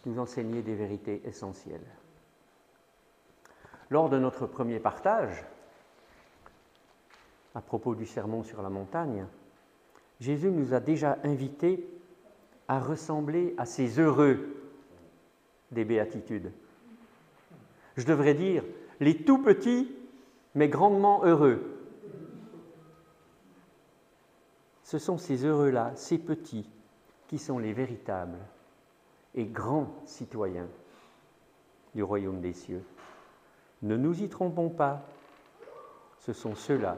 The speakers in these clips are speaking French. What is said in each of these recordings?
nous enseigner des vérités essentielles. Lors de notre premier partage, à propos du sermon sur la montagne, Jésus nous a déjà invités à ressembler à ces heureux des béatitudes. Je devrais dire les tout petits, mais grandement heureux. Ce sont ces heureux-là, ces petits, qui sont les véritables et grands citoyens du royaume des cieux. Ne nous y trompons pas, ce sont ceux-là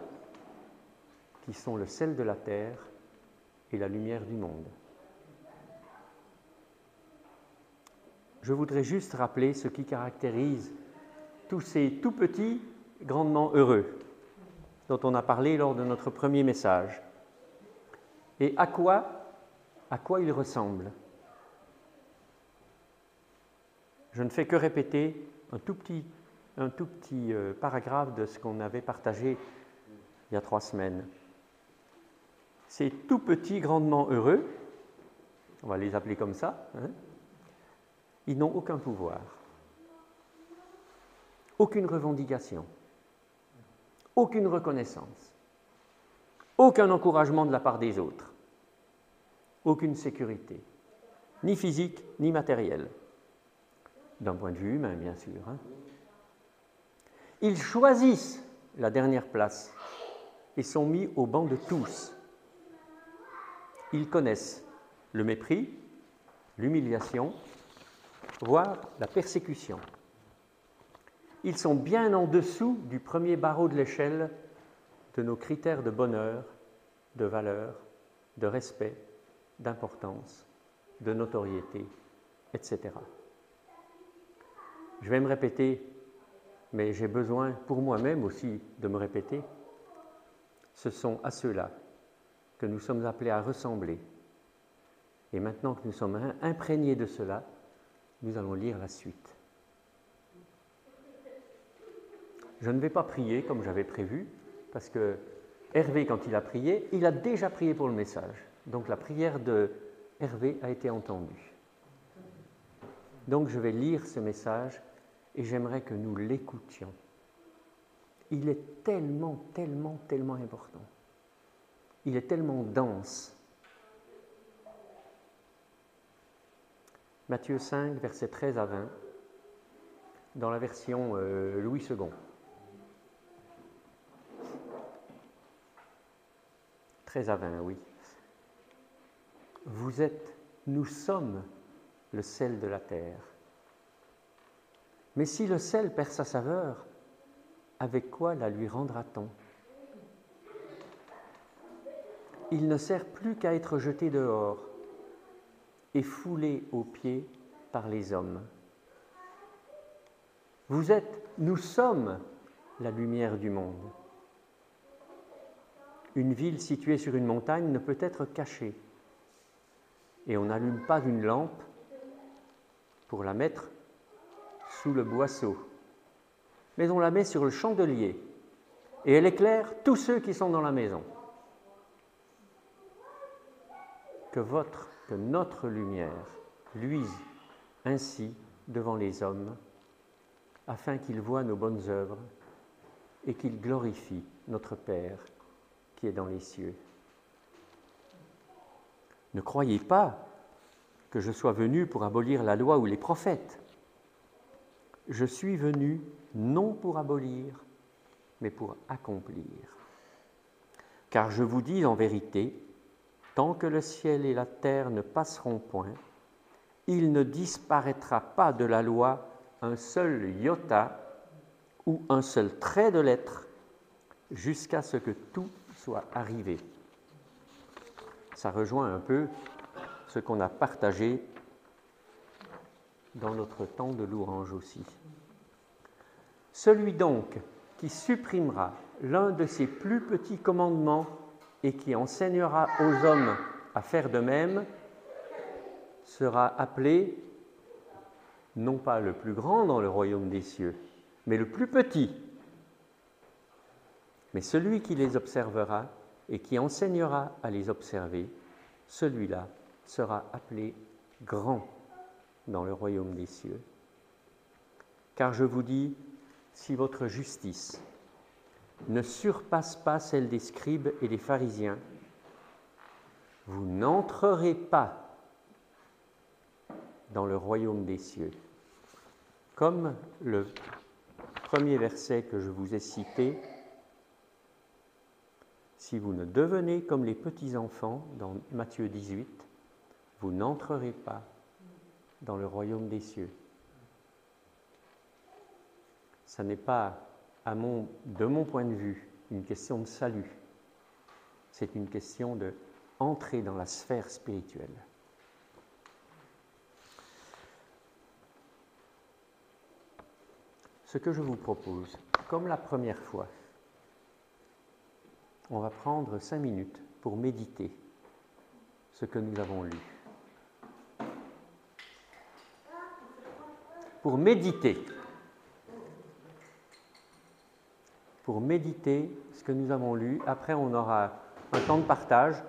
qui sont le sel de la terre et la lumière du monde. Je voudrais juste rappeler ce qui caractérise tous ces tout petits, grandement heureux, dont on a parlé lors de notre premier message. Et à quoi ils ressemblent. Je ne fais que répéter un tout petit paragraphe de ce qu'on avait partagé il y a 3 semaines. Ces tout petits, grandement heureux, on va les appeler comme ça, ils n'ont aucun pouvoir, aucune revendication, aucune reconnaissance, aucun encouragement de la part des autres, aucune sécurité, ni physique, ni matérielle, d'un point de vue humain, bien sûr. Ils choisissent la dernière place et sont mis au banc de tous. Ils connaissent le mépris, l'humiliation, voire la persécution. Ils sont bien en dessous du premier barreau de l'échelle de nos critères de bonheur, de valeur, de respect, d'importance, de notoriété, etc. Je vais me répéter, mais j'ai besoin pour moi-même aussi de me répéter. Ce sont à ceux-là que nous sommes appelés à ressembler. Et maintenant que nous sommes imprégnés de cela, nous allons lire la suite. Je ne vais pas prier comme j'avais prévu, parce que Hervé, quand il a prié, il a déjà prié pour le message. Donc la prière de Hervé a été entendue. Donc je vais lire ce message et j'aimerais que nous l'écoutions. Il est tellement, tellement, tellement important. Il est tellement dense. Matthieu 5, versets 13 à 20, dans la version Louis II. 13 à 20, oui. Nous sommes le sel de la terre. Mais si le sel perd sa saveur, avec quoi la lui rendra-t-on ? Il ne sert plus qu'à être jeté dehors et foulé aux pieds par les hommes. Nous sommes la lumière du monde. Une ville située sur une montagne ne peut être cachée. Et on n'allume pas une lampe pour la mettre sous le boisseau, mais on la met sur le chandelier et elle éclaire tous ceux qui sont dans la maison. Que notre lumière luise ainsi devant les hommes, afin qu'ils voient nos bonnes œuvres et qu'ils glorifient notre Père qui est dans les cieux. Ne croyez pas que je sois venu pour abolir la loi ou les prophètes. Je suis venu non pour abolir, mais pour accomplir. Car je vous dis en vérité, tant que le ciel et la terre ne passeront point, il ne disparaîtra pas de la loi un seul iota ou un seul trait de lettre, jusqu'à ce que tout soit arrivé. Ça rejoint un peu ce qu'on a partagé dans notre temps de louange aussi. Celui donc qui supprimera l'un de ces plus petits commandements et qui enseignera aux hommes à faire de même sera appelé non pas le plus grand dans le royaume des cieux, mais le plus petit. Mais celui qui les observera et qui enseignera à les observer, celui-là sera appelé grand dans le royaume des cieux. Car je vous dis, si votre justice ne surpasse pas celle des scribes et des pharisiens, vous n'entrerez pas dans le royaume des cieux. Comme le premier verset que je vous ai cité, si vous ne devenez comme les petits-enfants, dans Matthieu 18, vous n'entrerez pas dans le royaume des cieux. Ça n'est pas, de mon point de vue, une question de salut. C'est une question d'entrer dans la sphère spirituelle. Ce que je vous propose, comme la première fois, on va prendre 5 minutes pour méditer ce que nous avons lu. Pour méditer ce que nous avons lu. Après, on aura un temps de partage,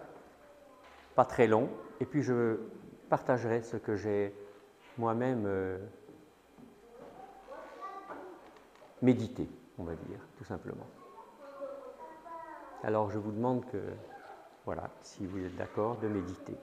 pas très long, et puis je partagerai ce que j'ai moi-même médité, on va dire, tout simplement. Alors, je vous demande que, voilà, si vous êtes d'accord, de méditer.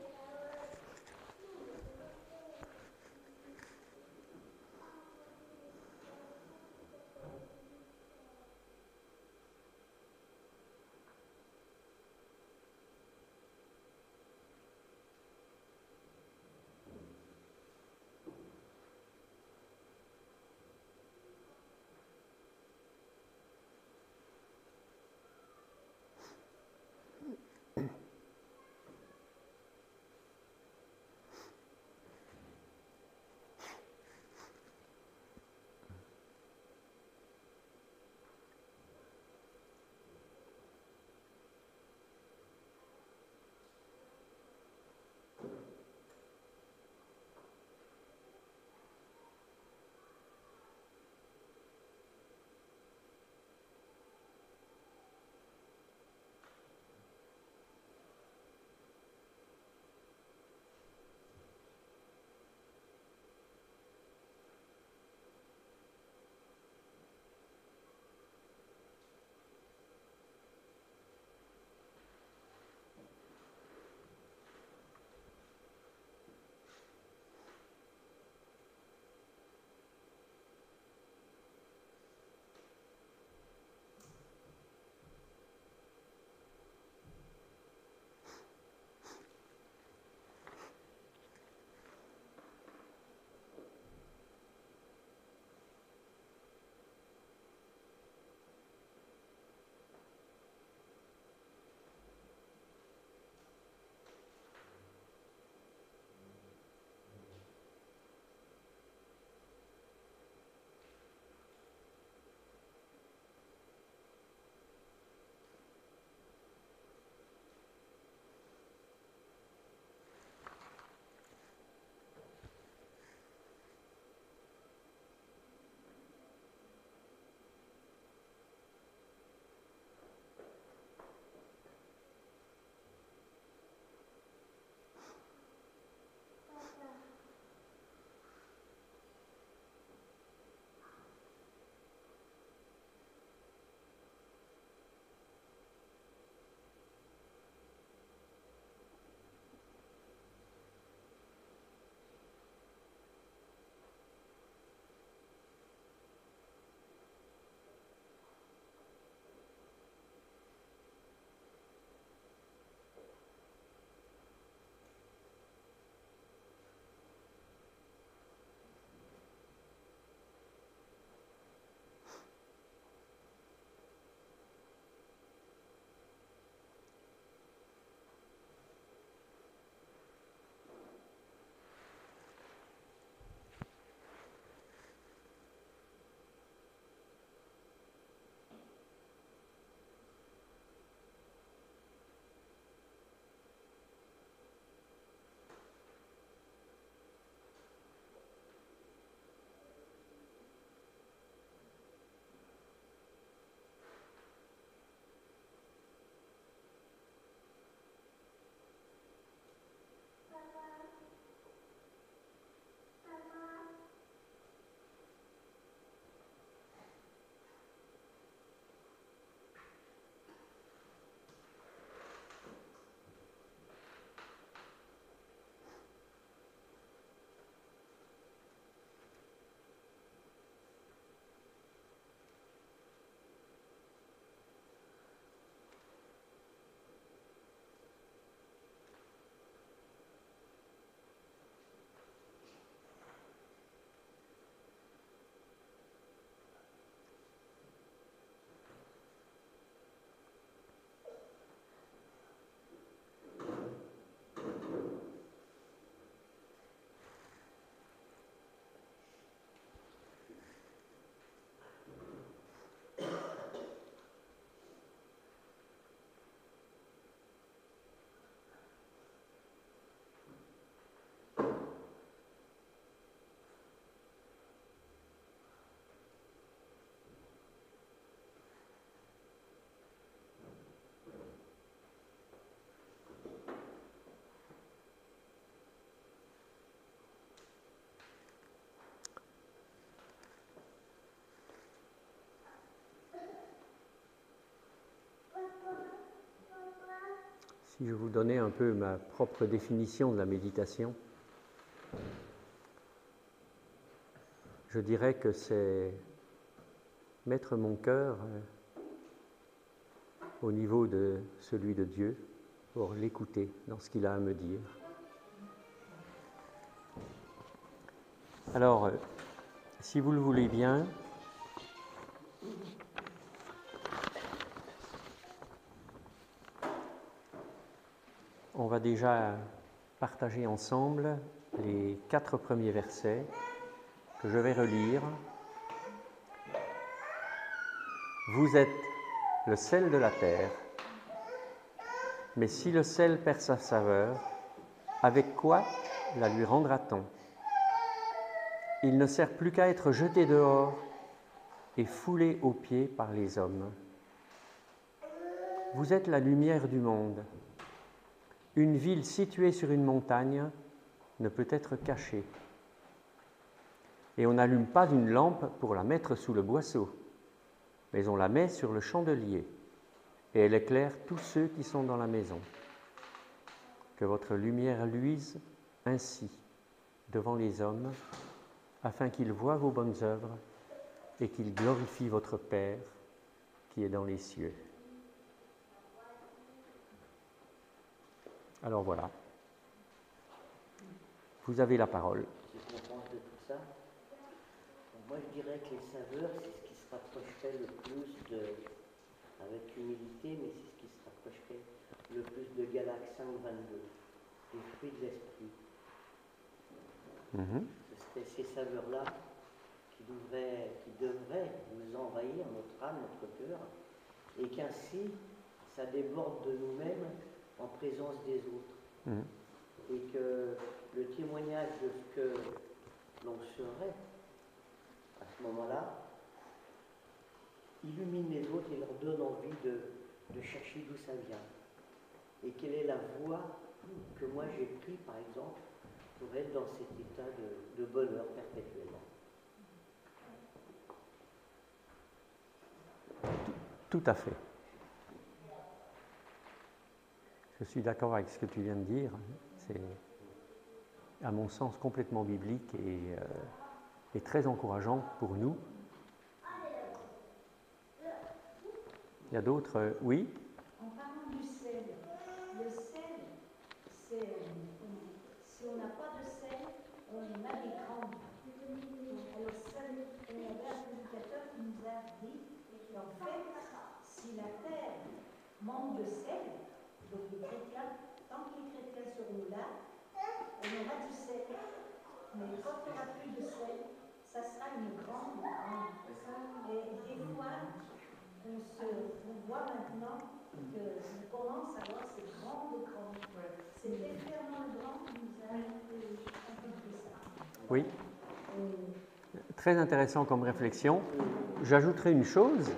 Si je vous donnais un peu ma propre définition de la méditation, je dirais que c'est mettre mon cœur au niveau de celui de Dieu pour l'écouter dans ce qu'il a à me dire. Alors, si vous le voulez bien, on va déjà partager ensemble les 4 premiers versets que je vais relire. Vous êtes le sel de la terre, mais si le sel perd sa saveur, avec quoi la lui rendra-t-on? Il ne sert plus qu'à être jeté dehors et foulé aux pieds par les hommes. Vous êtes la lumière du monde. Une ville située sur une montagne ne peut être cachée. Et on n'allume pas une lampe pour la mettre sous le boisseau, mais on la met sur le chandelier, et elle éclaire tous ceux qui sont dans la maison. Que votre lumière luise ainsi devant les hommes, afin qu'ils voient vos bonnes œuvres et qu'ils glorifient votre Père qui est dans les cieux. Alors voilà, vous avez la parole. Je suis content de tout ça. Moi, je dirais que les saveurs, c'est ce qui se rapprocherait le plus de, avec humilité, mais c'est ce qui se rapprocherait le plus de Galates 5:22, les fruits de l'esprit. Ce serait ces saveurs-là qui devraient nous envahir, notre âme, notre cœur, et qu'ainsi, ça déborde de nous-mêmes en présence des autres. Et que le témoignage de ce que l'on serait à ce moment-là illumine les autres et leur donne envie de chercher d'où ça vient. Et quelle est la voie que moi j'ai pris, par exemple, pour être dans cet état de bonheur perpétuellement. Tout à fait. Je suis d'accord avec ce que tu viens de dire. C'est, à mon sens, complètement biblique et très encourageant pour nous. Il y a d'autres... oui? En parlant du sel, le sel, c'est... si on n'a pas de sel, on a des crampes. Alors, il y avait un prédicateur qui nous a dit qu'en fait, si la terre manque de sel, donc les chrétiens, tant que les chrétiens seront là, on aura du sel. Mais quand il n'y aura plus de sel, ça sera une grande crampe. Et des fois, on voit maintenant qu'on commence à avoir ces grandes crampes. C'est peut-être Fernand Legrand qui nous a inculqué ça. Oui. Très intéressant comme réflexion. J'ajouterai une chose,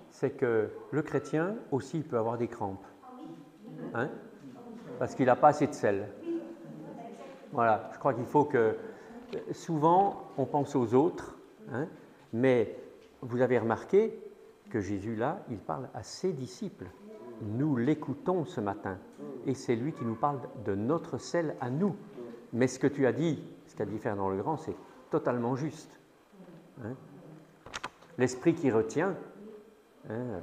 c'est que le chrétien aussi peut avoir des crampes. Hein? Parce qu'il n'a pas assez de sel. Voilà, je crois qu'il faut que... Souvent, on pense aux autres, hein, mais vous avez remarqué que Jésus, là, il parle à ses disciples. Nous l'écoutons ce matin, et c'est lui qui nous parle de notre sel à nous. Mais ce que tu as dit, ce qu'a dit Fernand Legrand, c'est totalement juste. Hein? L'esprit qui retient... Hein,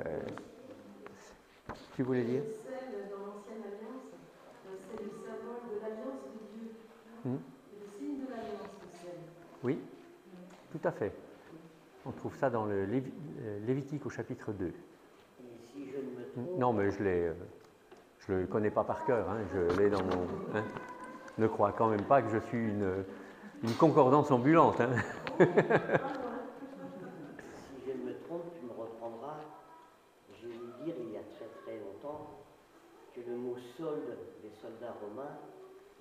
tu voulais dire? Le sel dans l'Ancienne Alliance, c'est le symbole de l'alliance de Dieu. C'est le signe de l'alliance, le sel. Oui, tout à fait. On trouve ça dans le Lévitique au chapitre 2. Et si je ne me trompe... Non, mais je le connais pas par cœur, hein, je l'ai dans mon... Hein. Ne crois quand même pas que je suis une concordance ambulante. Hein. Si je ne me trompe, tu me reprendras. J'ai ouï dire il y a très très longtemps que le mot solde des soldats romains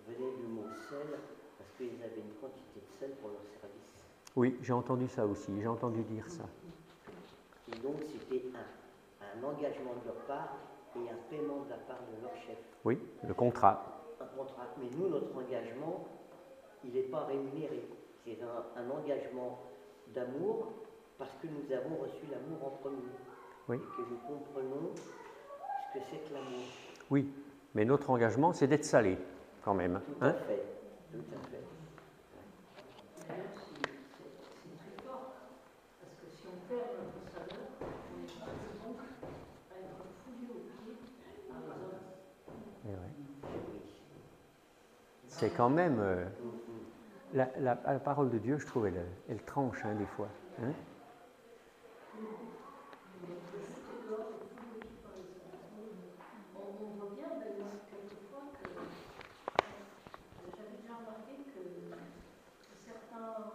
venait du mot sel parce qu'ils avaient une quantité de sel pour leur service. Oui, j'ai entendu ça aussi, j'ai entendu dire ça. Et donc c'était un engagement de leur part et un paiement de la part de leur chef. Oui, le contrat. Un contrat. Mais nous, notre engagement, il n'est pas rémunéré. C'est un engagement d'amour parce que nous avons reçu l'amour en premier. Oui. Et que nous comprenons ce que c'est que l'amour. Oui, mais notre engagement, c'est d'être salé, quand même. Tout à fait, tout à fait. D'ailleurs, c'est très fort, parce que si on perd notre saveur, on est donc à être foulé aux pieds par les hommes. Eh ouais. C'est quand même... la parole de Dieu, je trouve, elle tranche des fois. Hein? On voit bien d'ailleurs quelquefois que j'avais déjà remarqué que certains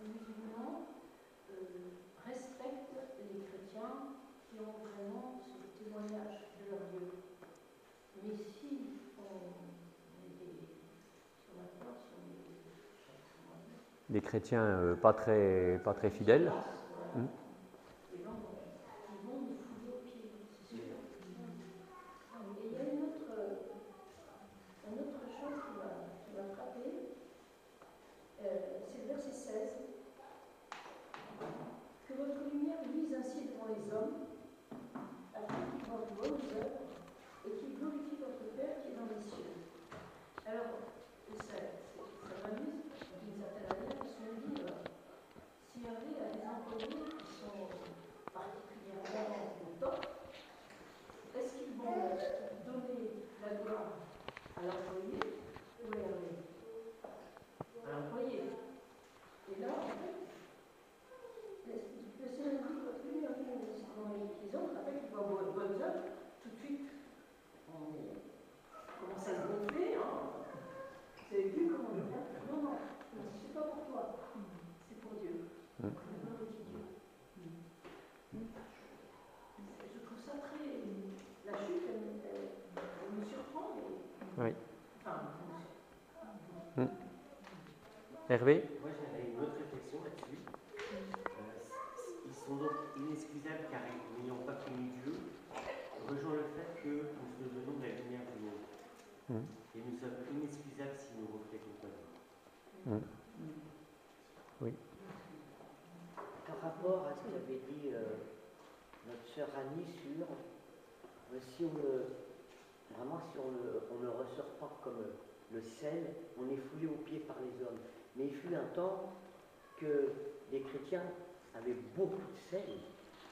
musulmans respectent les chrétiens qui ont vraiment ce témoignage de leur Dieu. Mais si on Des chrétiens pas très fidèles. Oui. Hervé? Moi j'avais une autre réflexion là-dessus. Ils sont donc inexcusables car n'ayant pas connu Dieu, rejoint le fait que nous devenons de la lumière du monde. Et nous sommes inexcusables si nous reflétons pas Dieu. Oui. Par rapport à ce qu'avait dit notre sœur Annie sur si on ne ressort pas comme le sel, on est foulé aux pieds par les hommes. Mais il fut un temps que les chrétiens avaient beaucoup de sel.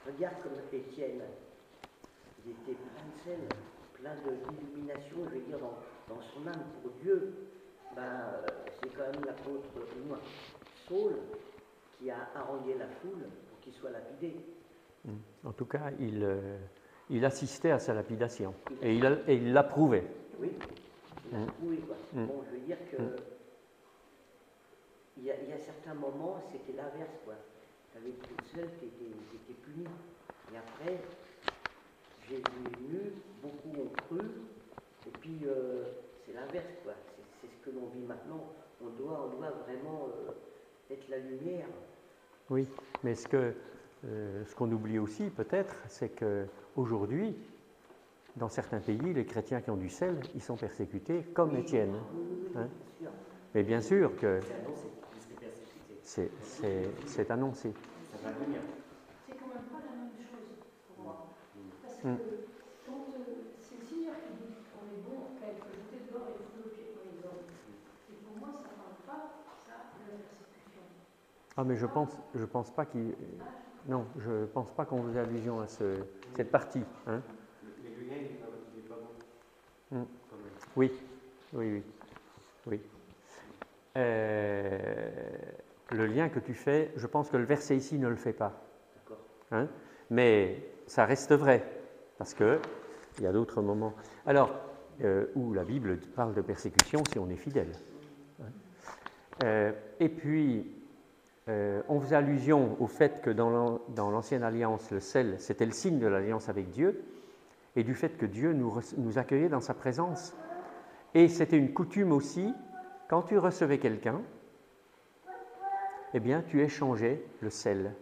Regarde comme Étienne, il était plein de sel, plein d'illumination, je veux dire, dans son âme pour Dieu. C'est quand même l'apôtre Saul qui a harangué la foule pour qu'il soit lapidé. En tout cas, il assistait à sa lapidation et il l'approuvait. Oui, il l'a prouvé, quoi. Bon, je veux dire que il y a certains moments, c'était l'inverse, quoi. Tu avais pris le seul, tu étais puni. Et après, Jésus est venu, beaucoup ont cru, et puis c'est l'inverse, quoi. C'est ce que l'on vit maintenant. On doit vraiment être la lumière. Oui, mais ce qu'on oublie aussi peut-être, c'est qu'aujourd'hui, dans certains pays, les chrétiens qui ont du sel, ils sont persécutés comme Étienne. Hein? Mais bien sûr que c'est annoncé. Ça va venir. C'est quand même pas la même chose pour moi. Parce que quand c'est le Seigneur qui dit qu'on est bon, qu'elle peut jeter dehors et fouler aux pieds pour les hommes. Et pour moi, ça ne parle pas ça de la persécution. Ah, mais je pense pas qu'il... Non, je pense pas qu'on faisait allusion à cette partie. Hein? Mais le lien, il n'est pas bon. Quand même. Oui. Le lien que tu fais, je pense que le verset ici ne le fait pas. Hein? Mais ça reste vrai, parce qu'il y a d'autres moments. Alors, où la Bible parle de persécution si on est fidèle. Hein? Et puis, on faisait allusion au fait que dans l'Ancienne Alliance, le sel, c'était le signe de l'alliance avec Dieu, et du fait que Dieu nous accueillait dans sa présence. Et c'était une coutume aussi, quand tu recevais quelqu'un, eh bien, tu échangeais le sel.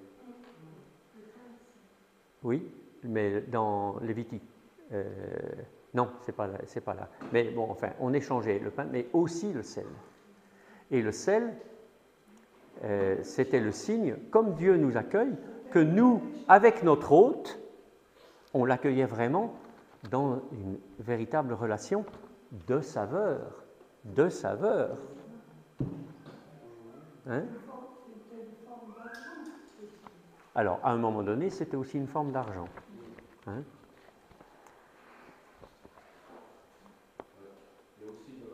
Oui, mais dans Lévitique. Non, c'est pas là. Mais bon, enfin, on échangeait le pain, mais aussi le sel. Et le sel, c'était le signe, comme Dieu nous accueille, que nous, avec notre hôte, on l'accueillait vraiment dans une véritable relation de saveur. De saveur. Hein? Alors, à un moment donné, c'était aussi une forme d'argent. Hein? Il y a aussi le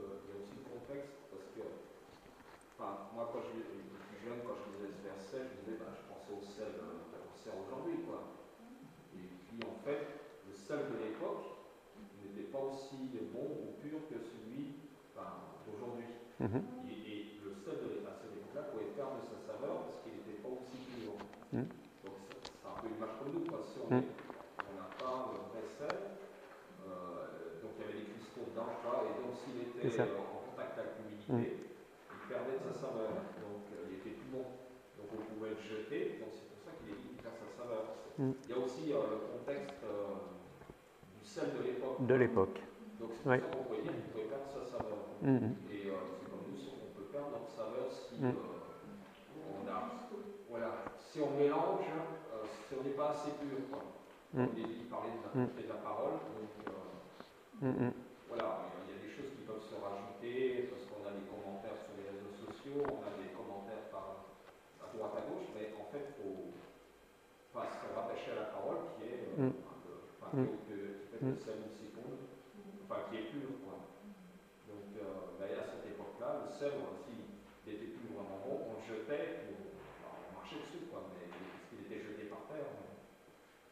contexte, parce que, enfin, moi, quand je suis plus jeune, quand je lisais ce verset, je disais, je pensais au sel qu'on sert aujourd'hui, quoi. Et puis, en fait, le sel de l'époque n'était pas aussi bon ou pur que celui d'aujourd'hui. Et le sel à cette époque-là pouvait perdre sa saveur parce qu'il n'était pas aussi pur. Donc, c'est un peu une image pour nous, quoi. Si on n'a pas le vrai sel, donc il y avait des cristaux dedans, et donc s'il était en contact avec l'humidité, il perdait de sa saveur, donc il était plus bon. Donc on pouvait le jeter, donc c'est pour ça qu'il perd sa saveur. Il y a aussi le contexte du sel de l'époque. De l'époque. Donc c'est pour ça qu'on pouvait dire qu'il pouvait perdre sa saveur. Et c'est comme nous, on peut perdre notre saveur si si on mélange, si on n'est pas assez pur, quoi. Il parlait de la pureté de la parole, donc voilà, il y a des choses qui peuvent se rajouter parce qu'on a des commentaires sur les réseaux sociaux, on a des commentaires à droite à gauche, mais en fait, il faut se rattacher à la parole qui est qui peut être le sel ou seconde, qui est pur, quoi. Donc à cette époque-là, le sel, s'il était plus vraiment bon, on le jetait, on marchait dessus, quoi, mais il était jeté par terre.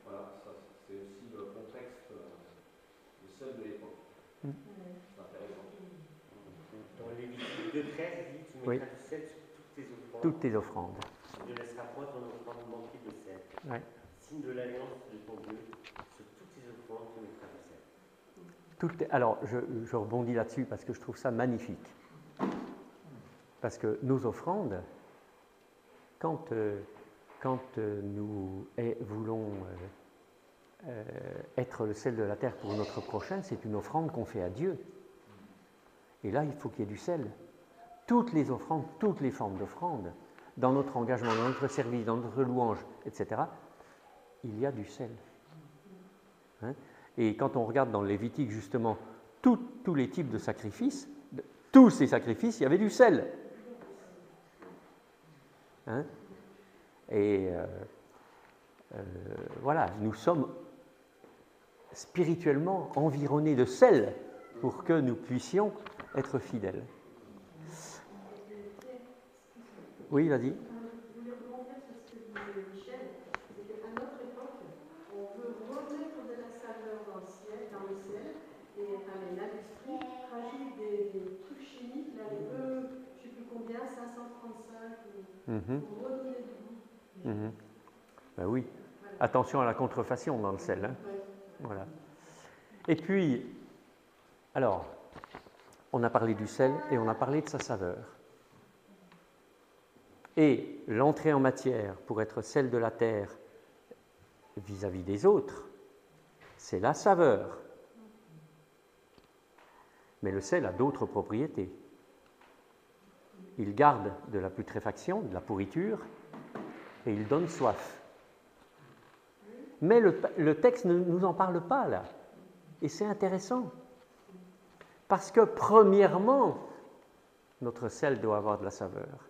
Voilà, ça c'est aussi le contexte du sel de l'époque. C'est intéressant. Dans Lévitique 2,13, il dit, tu mettras du sel sur toutes tes offrandes. Tu ne laisseras point ton offrande manquer de sel. Signe de l'alliance de ton Dieu, sur toutes tes offrandes, tu mettras du sel. Alors, je rebondis là-dessus parce que je trouve ça magnifique. Parce que nos offrandes, quand nous voulons être le sel de la terre pour notre prochain, c'est une offrande qu'on fait à Dieu. Et là, il faut qu'il y ait du sel. Toutes les offrandes, toutes les formes d'offrandes, dans notre engagement, dans notre service, dans notre louange, etc., il y a du sel. Hein? Et quand on regarde dans le Lévitique, justement, tous les types de sacrifices, tous ces sacrifices, il y avait du sel. Hein? Et voilà, nous sommes spirituellement environnés de sel pour que nous puissions être fidèles. Oui, vas-y. Je voulais rebondir sur ce que disait Michel, c'est qu'à notre époque, on veut remettre de la saveur dans le sel, et l'industrie rajoute des trucs chimiques, là, les je ne sais plus combien, 535, pour redonner du goût. Ben oui, voilà. Attention à la contrefaçon dans le sel. Hein. Voilà. Et puis, alors, on a parlé du sel et on a parlé de sa saveur. Et l'entrée en matière pour être sel de la terre vis-à-vis des autres, c'est la saveur. Mais le sel a d'autres propriétés. Il garde de la putréfaction, de la pourriture, et il donne soif. Mais le texte ne nous en parle pas là. Et c'est intéressant. Parce que, premièrement, notre sel doit avoir de la saveur.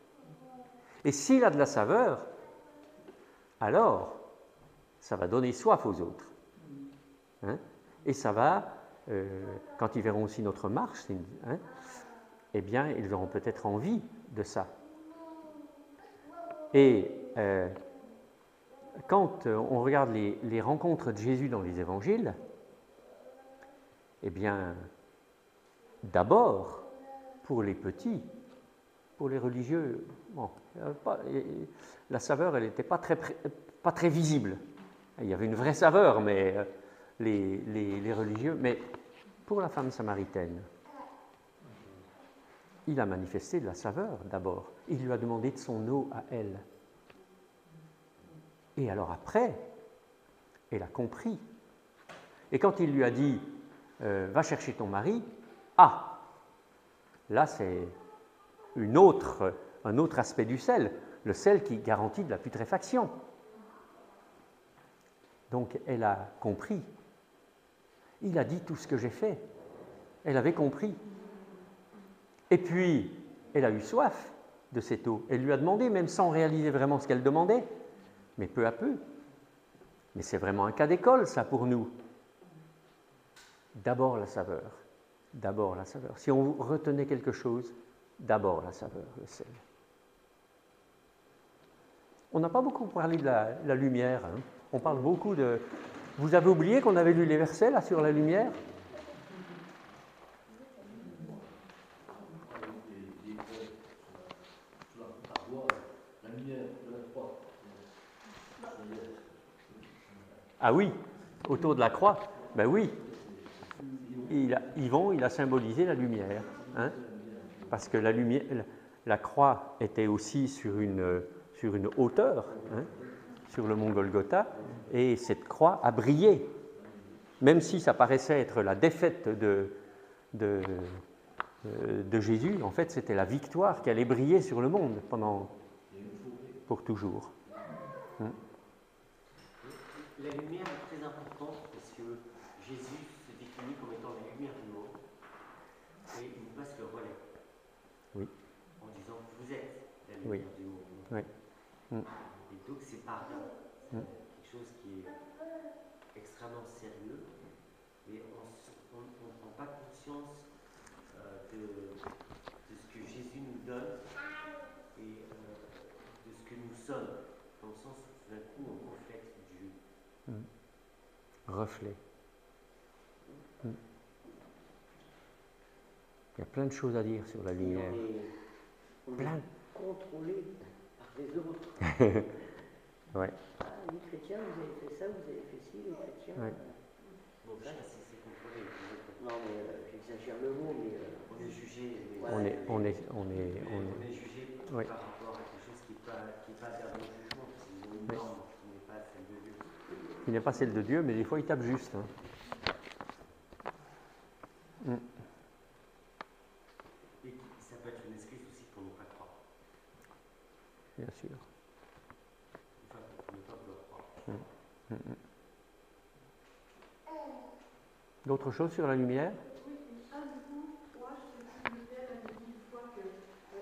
Et s'il a de la saveur, alors, ça va donner soif aux autres. Hein? Et ça va, quand ils verront aussi notre marche, eh bien, ils auront peut-être envie de ça. Et quand on regarde les rencontres de Jésus dans les évangiles, eh bien, d'abord, pour les petits, pour les religieux, bon, la saveur, elle n'était pas très visible. Il y avait une vraie saveur, mais les religieux, mais pour la femme samaritaine, il a manifesté de la saveur d'abord. Il lui a demandé de son eau à elle. Et alors après, elle a compris. Et quand il lui a dit va chercher ton mari, là c'est un autre aspect du sel, le sel qui garantit de la putréfaction. Donc elle a compris. Il a dit tout ce que j'ai fait. Elle avait compris. Et puis, elle a eu soif de cette eau. Elle lui a demandé, même sans réaliser vraiment ce qu'elle demandait, mais peu à peu. Mais c'est vraiment un cas d'école, ça, pour nous. D'abord la saveur. D'abord la saveur. Si on retenait quelque chose, d'abord la saveur, le sel. On n'a pas beaucoup parlé de la lumière. Hein. On parle beaucoup de... Vous avez oublié qu'on avait lu les versets, là, sur la lumière? Ah oui, autour de la croix, ben oui. Yvon, il a symbolisé la lumière. Hein, parce que la croix était aussi sur une hauteur, hein, sur le mont Golgotha, et cette croix a brillé. Même si ça paraissait être la défaite de Jésus, en fait, c'était la victoire qui allait briller sur le monde pour toujours. Hein. La lumière est très importante parce que Jésus se définit comme étant la lumière du monde et il nous passe le relais. Oui. En disant vous êtes la lumière du monde. Oui. Et donc c'est pardon. C'est quelque chose qui est extrêmement sérieux et on ne prend pas conscience de ce que Jésus nous donne et de ce que nous sommes. Dans le sens où tout d'un coup on reflète Dieu. Reflet. Il y a plein de choses à dire sur la lumière. On Plein. est contrôlé par les autres. Ouais. Ah, les chrétiens, vous avez fait ça, vous avez fait ci, les chrétiens. Ouais. Bon, ça, c'est contrôlé. Non, mais j'exagère le mot, mais. On est jugé. On est Jugé oui. par rapport à quelque chose qui n'est pas vers le jugement, parce qu'ils ont une norme qui n'est pas celle de Dieu. qui n'est pas celle de Dieu, mais des fois il tape juste. Hein. Et ça peut être une excuse aussi pour ne pas croire. Bien sûr. Enfin, pour ne pas vouloir croire. D'autres choses sur la lumière? Oui, un coup, moi, je sais que Michel avait dit une fois qu'il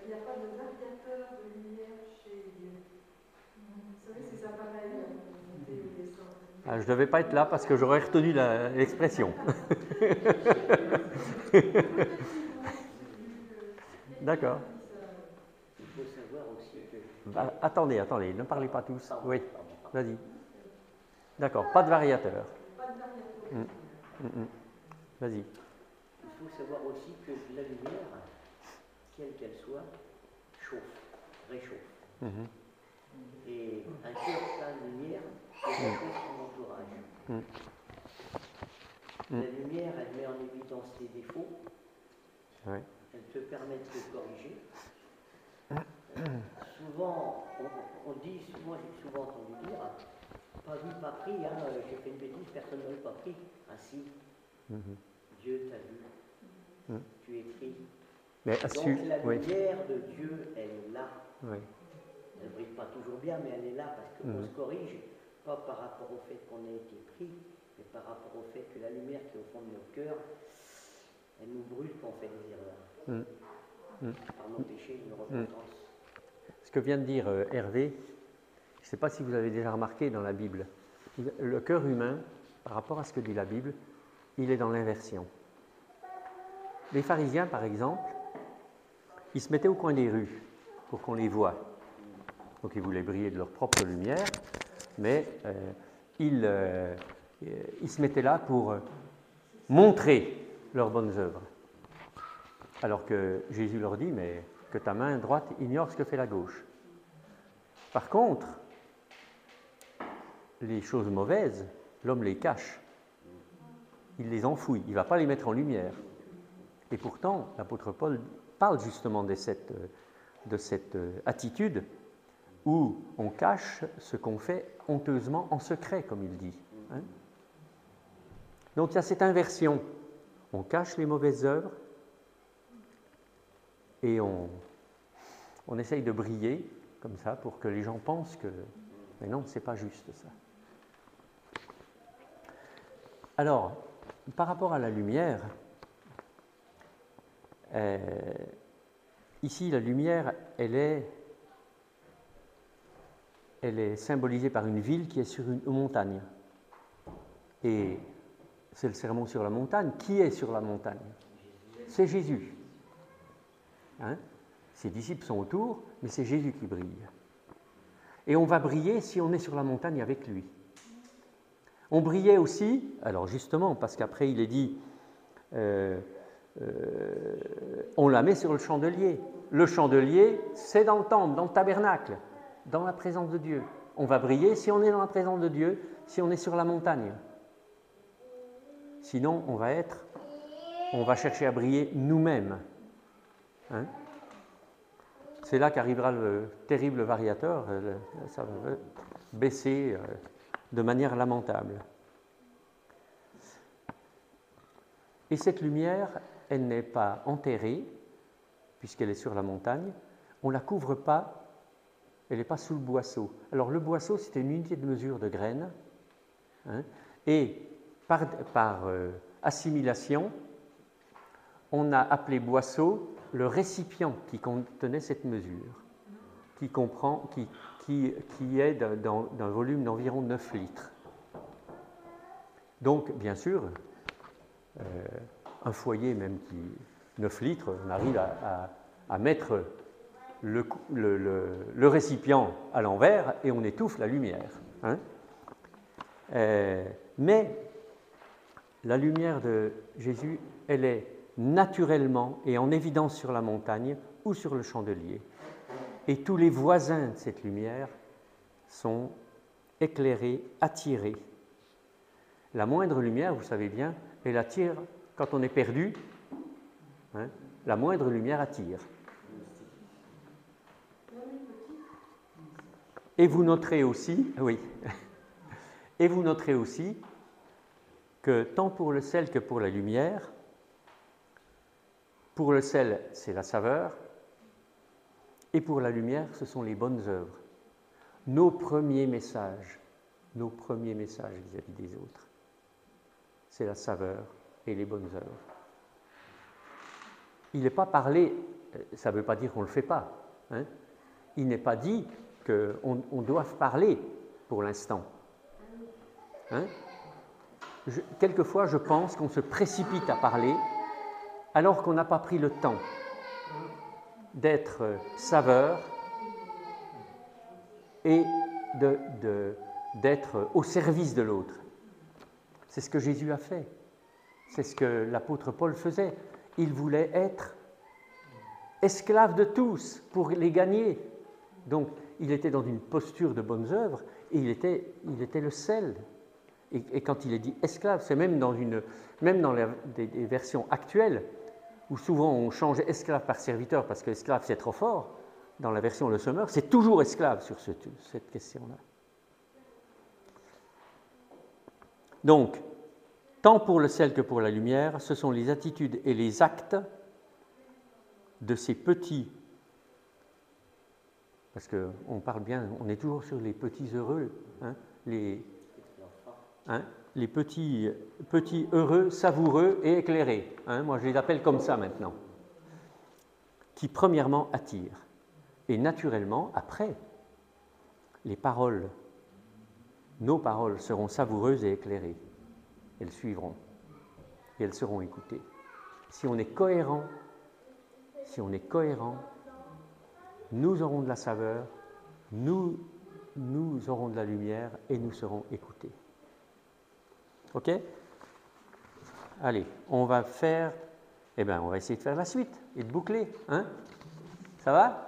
n'y a pas de variateur de lumière chez Dieu. Vous savez, ces appareils Ah, je ne devais pas être là parce que j'aurais retenu l'expression. D'accord. Il faut savoir aussi que. Attendez, ne parlez pas tous. Oui, vas-y. D'accord, pas de variateur. Vas-y. Il faut savoir aussi que la lumière, quelle qu'elle soit, réchauffe. Et un cœur plein de lumière, il réchauffe son entourage. La lumière, elle met en évidence les défauts. Ouais. Elle te permet de te corriger. Souvent, on dit, moi j'ai souvent entendu dire, pas vu, pas pris, hein, j'ai fait une bêtise, personne ne m'a pas pris. Ah si, Dieu t'a vu, tu es pris. Mais Donc la lumière de Dieu, elle est là. Oui. Elle ne brille pas toujours bien, mais elle est là parce qu'on se corrige, pas par rapport au fait qu'on ait été pris, mais par rapport au fait que la lumiire qui est au fond de nos cœurs, elle nous brûle quand on fait des erreurs. Par nos péchés, nos repentances. Ce que vient de dire Hervé, je ne sais pas si vous avez déjà remarqué dans la Bible, le cœur humain, par rapport à ce que dit la Bible, il est dans l'inversion. Les pharisiens, par exemple, ils se mettaient au coin des rues pour qu'on les voie. Donc ils voulaient briller de leur propre lumière, mais ils se mettaient là pour montrer leurs bonnes œuvres. Alors que Jésus leur dit, mais que ta main droite ignore ce que fait la gauche. Par contre, les choses mauvaises, l'homme les cache. Il les enfouit, il ne va pas les mettre en lumière. Et pourtant, l'apôtre Paul parle justement de cette attitude où on cache ce qu'on fait honteusement en secret, comme il dit. Hein? Donc il y a cette inversion. On cache les mauvaises œuvres et on essaye de briller comme ça pour que les gens pensent que... Mais non, ce n'est pas juste ça. Alors, par rapport à la lumière, ici, la lumière, elle est symbolisée par une ville qui est sur une montagne. Et c'est le sermon sur la montagne. Qui est sur la montagne? C'est Jésus. Hein? Ses disciples sont autour, mais c'est Jésus qui brille. Et on va briller si on est sur la montagne avec lui. On brillait aussi, alors justement, parce qu'après il est dit, on la met sur le chandelier. Le chandelier, c'est dans le temple, dans le tabernacle, dans la présence de Dieu. On va briller si on est dans la présence de Dieu, si on est sur la montagne. Sinon, on va chercher à briller nous-mêmes. Hein? C'est là qu'arrivera le terrible variateur, ça va baisser de manière lamentable. Et cette lumière, elle n'est pas enterrée, puisqu'elle est sur la montagne, on ne la couvre pas, elle n'est pas sous le boisseau. Alors le boisseau, c'était une unité de mesure de graines, hein, et par assimilation, on a appelé boisseau le récipient qui contenait cette mesure, qui est d'un volume d'environ 9 litres. Donc, bien sûr, un foyer même qui 9 litres, on arrive à mettre le récipient à l'envers et on étouffe la lumière. Hein. Mais la lumière de Jésus, elle est naturellement et en évidence sur la montagne ou sur le chandelier. Et tous les voisins de cette lumière sont éclairés, attirés. La moindre lumière, vous savez bien, elle attire quand on est perdu. Hein, la moindre lumière attire. Et vous noterez aussi, oui, et vous noterez aussi que tant pour le sel que pour la lumière, pour le sel, c'est la saveur, et pour la lumière, ce sont les bonnes œuvres. Nos premiers messages vis-à-vis des autres, c'est la saveur et les bonnes œuvres. Il n'est pas parlé, ça ne veut pas dire qu'on ne le fait pas, hein. Il n'est pas dit qu'on doive parler pour l'instant. Hein. Quelquefois, je pense qu'on se précipite à parler alors qu'on n'a pas pris le temps d'être saveur et d'être au service de l'autre. C'est ce que Jésus a fait. C'est ce que l'apôtre Paul faisait. Il voulait être esclave de tous pour les gagner. Donc, il était dans une posture de bonnes œuvres et il était le sel. Et quand il est dit esclave, c'est même dans des versions actuelles où souvent on change esclave par serviteur parce que esclave c'est trop fort. Dans la version Le Semeur, c'est toujours esclave sur cette question-là. Donc, tant pour le sel que pour la lumière, ce sont les attitudes et les actes de ces petits, parce qu'on parle bien, on est toujours sur les petits heureux, hein, les petits heureux, savoureux et éclairés. Hein, moi, je les appelle comme ça maintenant. Qui, premièrement, attirent. Et naturellement, après, nos paroles seront savoureuses et éclairées. Elles suivront. Et elles seront écoutées. Si on est cohérent, nous aurons de la saveur, nous aurons de la lumière et nous serons écoutés. OK? Allez, on va essayer de faire la suite et de boucler. Hein? Ça va?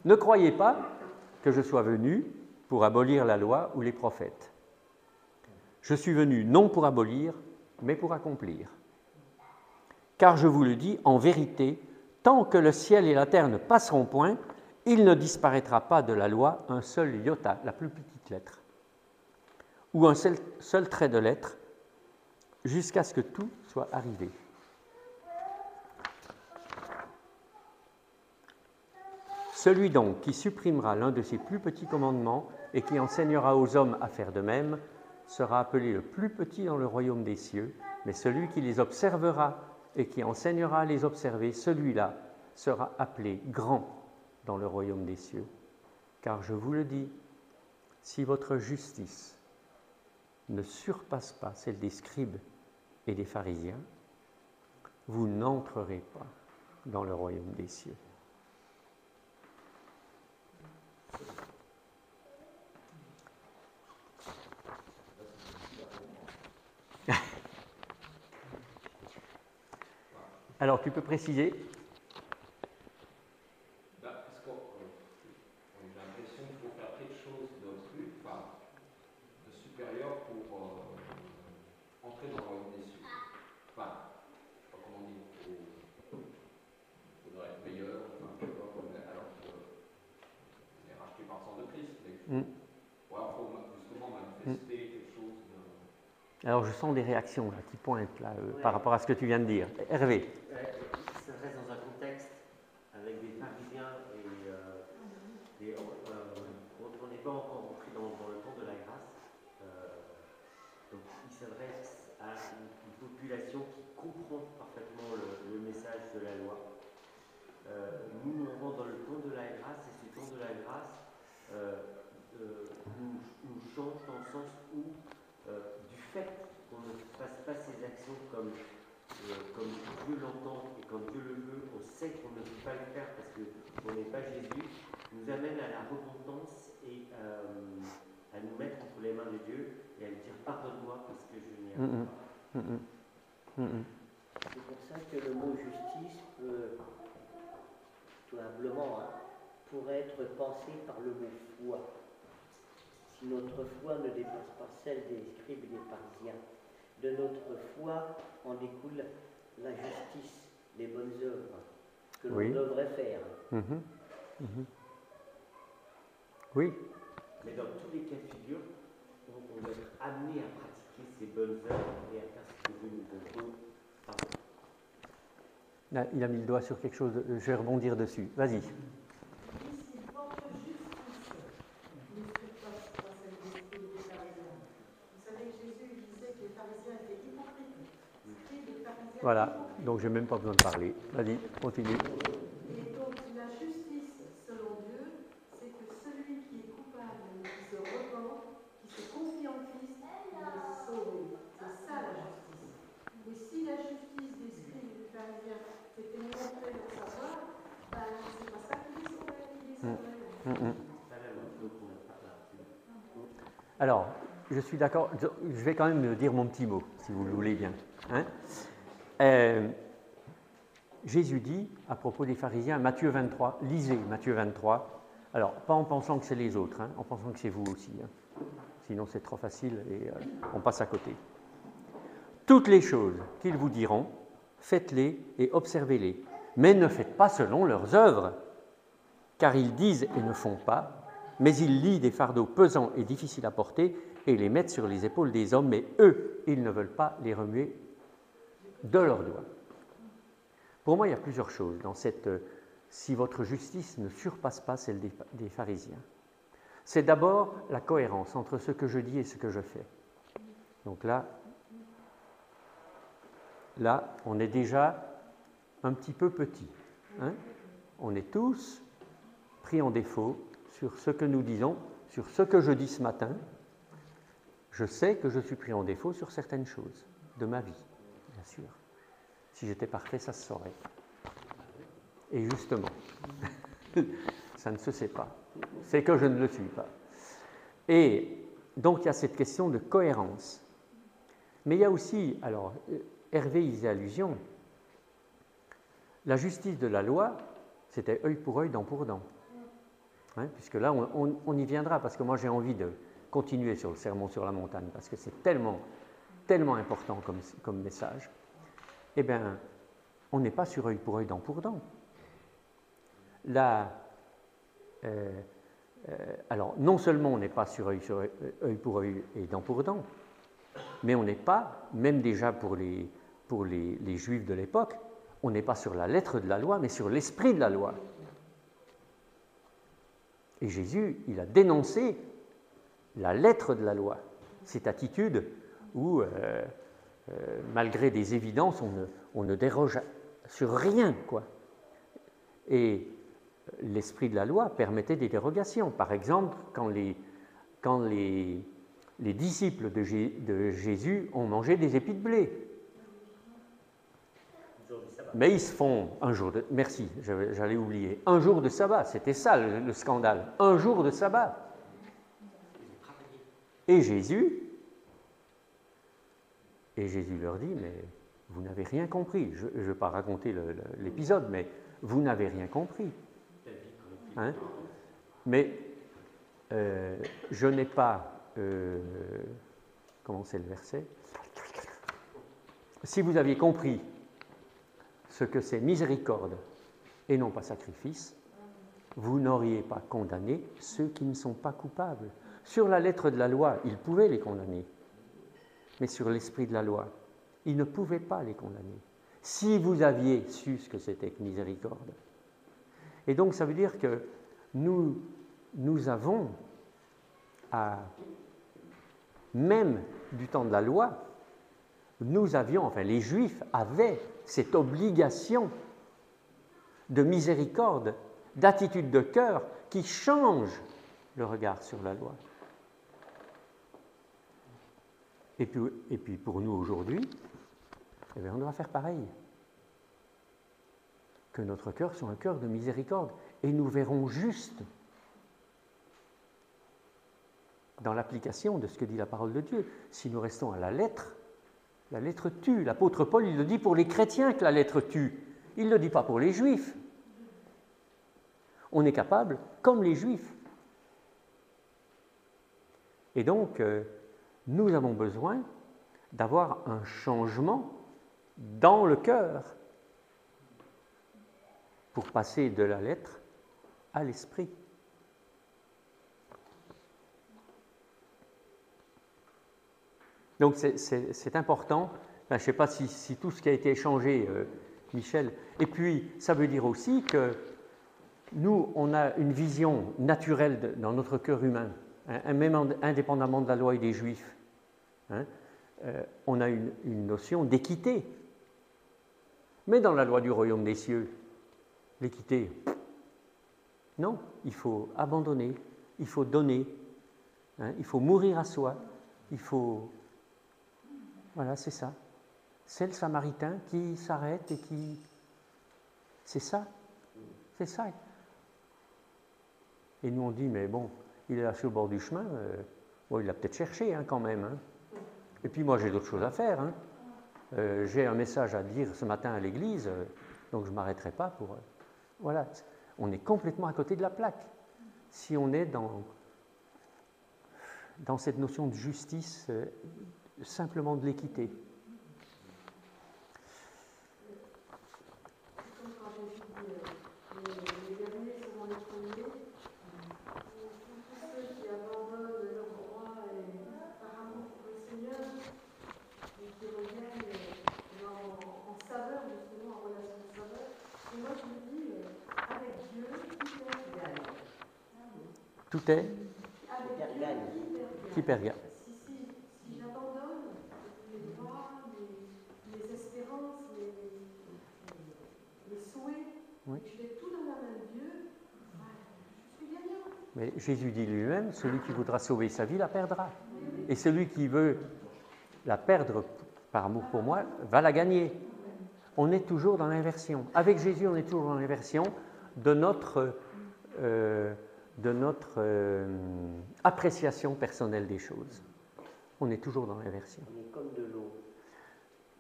Ne croyez pas que je sois venu pour abolir la loi ou les prophètes. Je suis venu non pour abolir, mais pour accomplir. Car je vous le dis, en vérité, tant que le ciel et la terre ne passeront point, il ne disparaîtra pas de la loi un seul iota, la plus petite lettre, ou un seul trait de lettre, jusqu'à ce que tout soit arrivé. Celui donc qui supprimera l'un de ces plus petits commandements et qui enseignera aux hommes à faire de même, sera appelé le plus petit dans le royaume des cieux, mais celui qui les observera et qui enseignera à les observer, celui-là sera appelé grand dans le royaume des cieux. Car je vous le dis, si votre justice ne surpasse pas celle des scribes et des pharisiens, vous n'entrerez pas dans le royaume des cieux. Alors, tu peux préciser? Parce que j'ai l'impression qu'il faut faire quelque chose de plus, enfin, de supérieur pour entrer dans le royaume des cieux. Enfin, je sais pas comment dire, il faudrait être meilleur, enfin, je sais pas comment, alors qu'on est racheté par le sang de Christ. Mais il faut justement manifester quelque chose de... Alors, je sens des réactions là, qui pointent là, par rapport à ce que tu viens de dire. Hervé. Ça reste dans un contexte avec des pharisiens et on n'est pas encore entré dans le temps de la grâce. Donc il s'adresse à une population qui comprend parfaitement le message de la loi. Nous, on rentre dans le temps de la grâce et ce temps de la grâce nous change dans le sens où du fait qu'on ne fasse pas ces actions comme Dieu l'entend et comme Dieu le veut, on sait qu'on ne peut pas le faire parce qu'on n'est pas Jésus, nous amène à la repentance et à nous mettre entre les mains de Dieu et à lui dire pardonne-moi parce que je n'y arrive pas. C'est pour ça que le mot justice peut, tout humblement, pourrait être pensé par le mot foi. Si notre foi ne dépasse pas celle des scribes et des pharisiens, de notre foi en découle la justice, les bonnes œuvres que l'on devrait faire. Oui. Mais dans tous les cas de figure, on doit être amené à pratiquer ces bonnes œuvres et à faire ce que Dieu nous demande. Là, il a mis le doigt sur quelque chose, je vais rebondir dessus. Vas-y. Voilà, donc je n'ai même pas besoin de parler. Vas-y, continue. Et donc la justice, selon Dieu, c'est que celui qui est coupable, qui se repent, qui se confie en Christ, il est sauvé. C'est ça la justice. Et si la justice des scribes et des pharisiens était montrée dans sa voie, ben, c'est pas ça qui les sauverait. Alors, je suis d'accord, je vais quand même dire mon petit mot, si vous le voulez bien. Jésus dit, à propos des pharisiens, Matthieu 23, lisez Matthieu 23, alors pas en pensant que c'est les autres, en pensant que c'est vous aussi, sinon c'est trop facile et on passe à côté. Toutes les choses qu'ils vous diront, faites-les et observez-les, mais ne faites pas selon leurs œuvres, car ils disent et ne font pas, mais ils lient des fardeaux pesants et difficiles à porter et les mettent sur les épaules des hommes, mais eux, ils ne veulent pas les remuer de leurs doigts. Pour moi, il y a plusieurs choses dans cette « si votre justice ne surpasse pas celle des pharisiens ». C'est d'abord la cohérence entre ce que je dis et ce que je fais. Donc là, on est déjà un petit peu petit. On est tous pris en défaut sur ce que nous disons, sur ce que je dis ce matin. Je sais que je suis pris en défaut sur certaines choses de ma vie, bien sûr. Si j'étais parfait, ça se saurait. Et justement, ça ne se sait pas. C'est que je ne le suis pas. Et donc, il y a cette question de cohérence. Mais il y a aussi, alors, Hervé y faisait allusion, la justice de la loi, c'était œil pour œil, dent pour dent. Puisque là, on y viendra, parce que moi, j'ai envie de continuer sur le sermon sur la montagne, parce que c'est tellement, tellement important comme message. Eh bien, on n'est pas sur œil pour œil, dent pour dent. Là, alors, non seulement on n'est pas sur œil pour œil et dent pour dent, mais on n'est pas, même déjà pour les Juifs de l'époque, on n'est pas sur la lettre de la loi, mais sur l'esprit de la loi. Et Jésus, il a dénoncé la lettre de la loi. cette attitude où, malgré des évidences, on ne déroge sur rien, quoi. Et l'esprit de la loi permettait des dérogations. Par exemple, quand les disciples de Jésus ont mangé des épis de blé. Mais ils se font un jour de... Merci, j'allais oublier. Un jour de sabbat, c'était ça le scandale. Un jour de sabbat. Et Jésus leur dit, mais vous n'avez rien compris. Je ne vais pas raconter l'épisode, mais vous n'avez rien compris. Hein? Mais je n'ai pas... comment c'est le verset? Si vous aviez compris ce que c'est miséricorde et non pas sacrifice, vous n'auriez pas condamné ceux qui ne sont pas coupables. Sur la lettre de la loi, ils pouvaient les condamner, mais sur l'esprit de la loi, ils ne pouvaient pas les condamner. Si vous aviez su ce que c'était que miséricorde. Et donc ça veut dire que nous avons, même du temps de la loi, les Juifs avaient cette obligation de miséricorde, d'attitude de cœur qui change le regard sur la loi. Et puis pour nous aujourd'hui, eh bien, on doit faire pareil. Que notre cœur soit un cœur de miséricorde. Et nous verrons juste dans l'application de ce que dit la parole de Dieu. Si nous restons à la lettre tue. L'apôtre Paul, il le dit pour les chrétiens que la lettre tue. Il ne le dit pas pour les juifs. On est capable, comme les juifs. Et donc, nous avons besoin d'avoir un changement dans le cœur pour passer de la lettre à l'esprit. Donc c'est important. Ben, je ne sais pas si tout ce qui a été échangé, Michel. Et puis, ça veut dire aussi que nous, on a une vision naturelle dans notre cœur humain, hein, même indépendamment de la loi et des Juifs. Hein, on a une notion d'équité. Mais dans la loi du royaume des cieux, l'équité, non, il faut abandonner, il faut donner, hein, il faut mourir à soi, il faut... Voilà, c'est ça. C'est le Samaritain qui s'arrête et qui... C'est ça. C'est ça. Et nous on dit, mais bon, il est là sur le bord du chemin, bon, il l'a peut-être cherché hein, quand même. Hein. Et puis moi j'ai d'autres choses à faire. Hein. J'ai un message à dire ce matin à l'église, donc je ne m'arrêterai pas pour... Voilà, on est complètement à côté de la plaque. Si on est dans cette notion de justice... simplement de l'équité. Comme quand j'ai dit les derniers seront les premiers, tous ceux qui abandonnent leur droit par amour pour le Seigneur et qui reviennent en saveur, justement en relation de saveur. Et moi je me dis, avec Dieu, qui perd gagne. Tout est Avec Dieu, qui perd gagne. Oui. Je vais tout dans la main de Dieu, je suis gagnant. Mais Jésus dit lui-même, celui qui voudra sauver sa vie la perdra. Et celui qui veut la perdre par amour pour moi va la gagner. On est toujours dans l'inversion. Avec Jésus, on est toujours dans l'inversion de notre appréciation personnelle des choses. On est toujours dans l'inversion. On est comme de l'eau.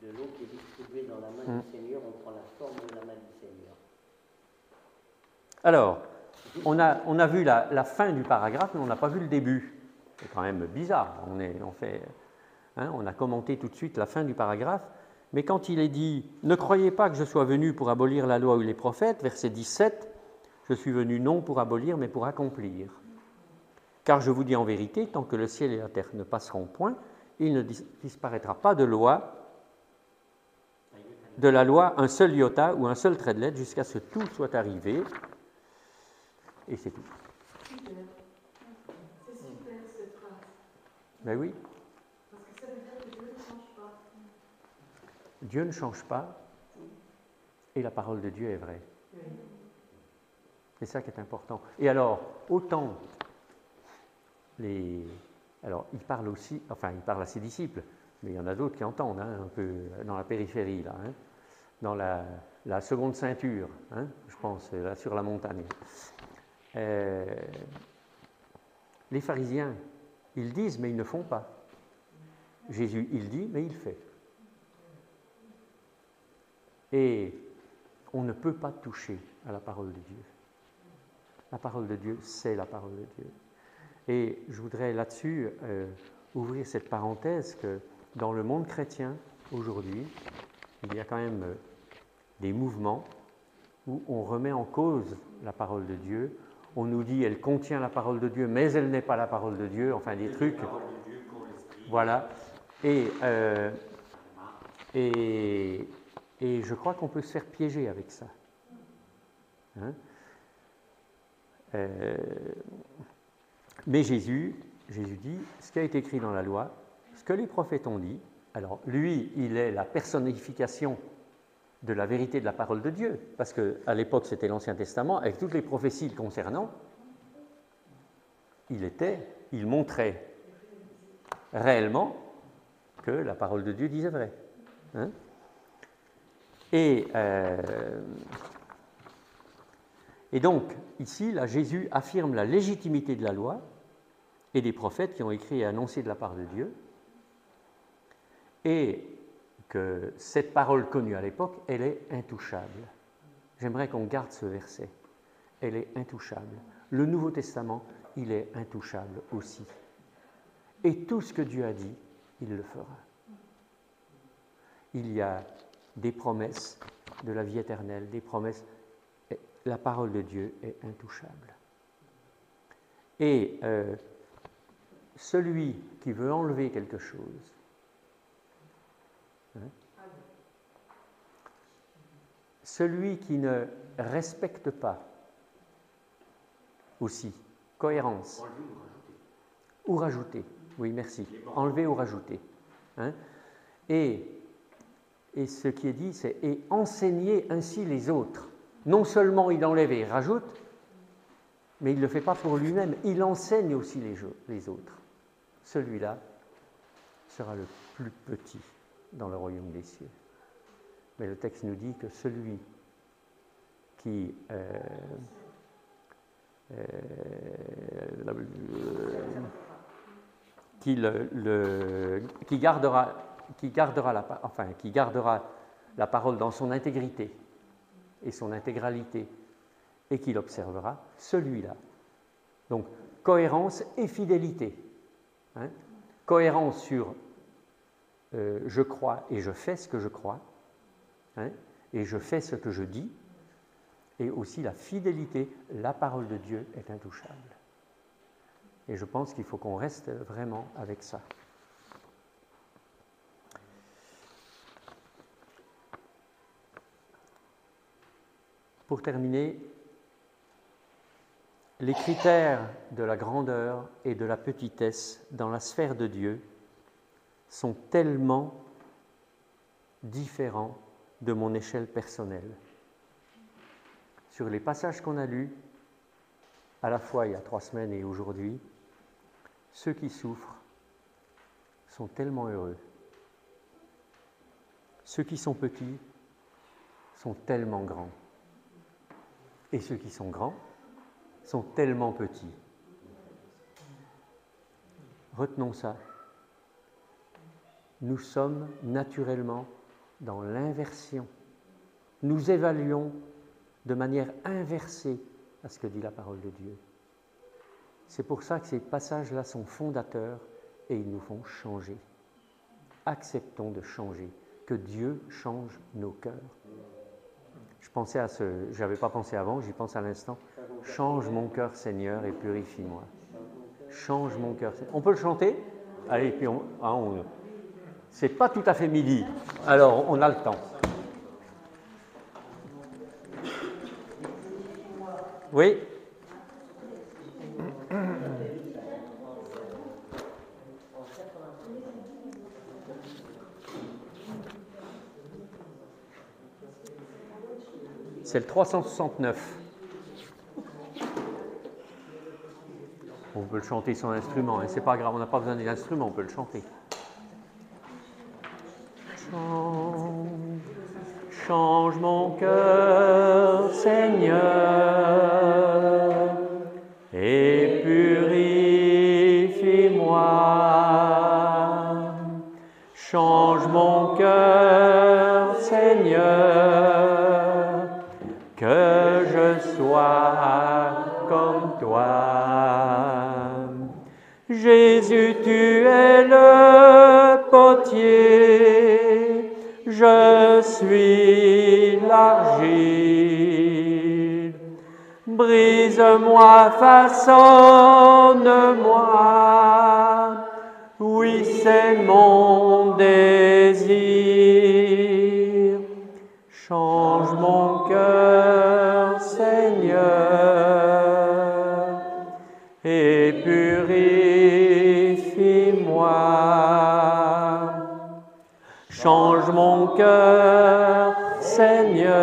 De l'eau qui est distribuée dans la main du Seigneur, on prend la forme de la main du Seigneur. Alors, on a vu la fin du paragraphe, mais on n'a pas vu le début. C'est quand même bizarre. On a commenté tout de suite la fin du paragraphe, mais quand il est dit « Ne croyez pas que je sois venu pour abolir la loi ou les prophètes », verset 17, « Je suis venu non pour abolir, mais pour accomplir. Car je vous dis en vérité, tant que le ciel et la terre ne passeront point, il ne disparaîtra pas de la loi, un seul iota ou un seul trait de lettre, jusqu'à ce que tout soit arrivé. » Et c'est tout. Super. C'est super cette phrase. Ben oui. Dieu ne change pas et la parole de Dieu est vraie. C'est ça qui est important. Et alors, autant alors, il parle aussi, enfin, il parle à ses disciples, mais il y en a d'autres qui entendent, hein, un peu dans la périphérie, là, hein, dans la seconde ceinture, hein, je pense, là, sur la montagne. Les pharisiens, ils disent, mais ils ne font pas. Jésus, il dit, mais il fait. Et on ne peut pas toucher à la parole de Dieu. La parole de Dieu, c'est la parole de Dieu. Et je voudrais là-dessus ouvrir cette parenthèse que dans le monde chrétien, aujourd'hui, il y a quand même des mouvements où on remet en cause la parole de Dieu. On nous dit elle contient la parole de Dieu, mais elle n'est pas la parole de Dieu, enfin des trucs. Voilà. Et je crois qu'on peut se faire piéger avec ça. Hein? Mais Jésus dit, ce qui a été écrit dans la loi, ce que les prophètes ont dit, alors lui, il est la personnification de la vérité de la parole de Dieu, parce qu'à l'époque, c'était l'Ancien Testament, avec toutes les prophéties le concernant, il montrait réellement que la parole de Dieu disait vrai. Hein? Et donc, ici, là, Jésus affirme la légitimité de la loi et des prophètes qui ont écrit et annoncé de la part de Dieu, et que cette parole connue à l'époque, elle est intouchable. J'aimerais qu'on garde ce verset. Elle est intouchable. Le Nouveau Testament, il est intouchable aussi. Et tout ce que Dieu a dit, il le fera. Il y a des promesses de la vie éternelle, des promesses. La parole de Dieu est intouchable. Et celui qui veut enlever quelque chose, hein, celui qui ne respecte pas aussi, cohérence, ou rajouter, oui merci, enlever ou rajouter. Hein, et ce qui est dit, c'est « et enseigner ainsi les autres ». Non seulement il enlève et il rajoute, mais il ne le fait pas pour lui-même, il enseigne aussi les autres. Celui-là sera le plus petit dans le royaume des cieux. Mais le texte nous dit que celui qui gardera la parole dans son intégrité et son intégralité, et qu'il observera, celui-là. Donc, cohérence et fidélité. Hein? Cohérence sur je crois et je fais ce que je crois, hein? Et je fais ce que je dis, et aussi la fidélité, la parole de Dieu est intouchable. Et je pense qu'il faut qu'on reste vraiment avec ça. Pour terminer, les critères de la grandeur et de la petitesse dans la sphère de Dieu sont tellement différents de mon échelle personnelle. Sur les passages qu'on a lus, à la fois il y a 3 semaines et aujourd'hui, ceux qui souffrent sont tellement heureux. Ceux qui sont petits sont tellement grands. Et ceux qui sont grands sont tellement petits. Retenons ça. Nous sommes naturellement dans l'inversion. Nous évaluons de manière inversée à ce que dit la parole de Dieu. C'est pour ça que ces passages-là sont fondateurs et ils nous font changer. Acceptons de changer, que Dieu change nos cœurs. Je pensais à je n'avais pas pensé avant, j'y pense à l'instant. Change mon cœur, Seigneur, et purifie-moi. Change mon cœur. On peut le chanter? Allez, puis c'est pas tout à fait midi, alors on a le temps. Oui? c'est le 369. On peut le chanter sans instrument, hein. C'est pas grave, on n'a pas besoin des instruments, on peut le chanter. Change mon cœur, Seigneur, et purifie-moi. Change mon cœur, Seigneur, que je sois comme toi. Jésus, tu es le potier, je suis l'argile. Brise-moi, façonne-moi, oui, c'est mon désir. Change mon cœur, Seigneur, et purifie-moi. Change mon cœur, Seigneur,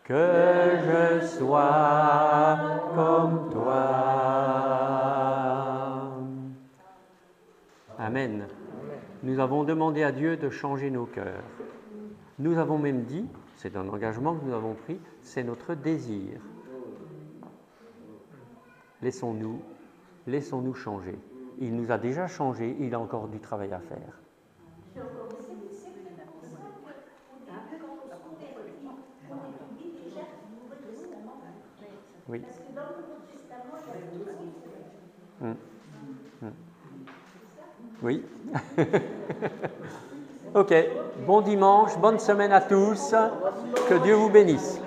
que je sois comme toi. Amen. Nous avons demandé à Dieu de changer nos cœurs. Nous avons même dit, c'est un engagement que nous avons pris, c'est notre désir. Laissons-nous changer. Il nous a déjà changé, il a encore du travail à faire. Oui. Oui. Ok. Bon dimanche, bonne semaine à tous. Que Dieu vous bénisse.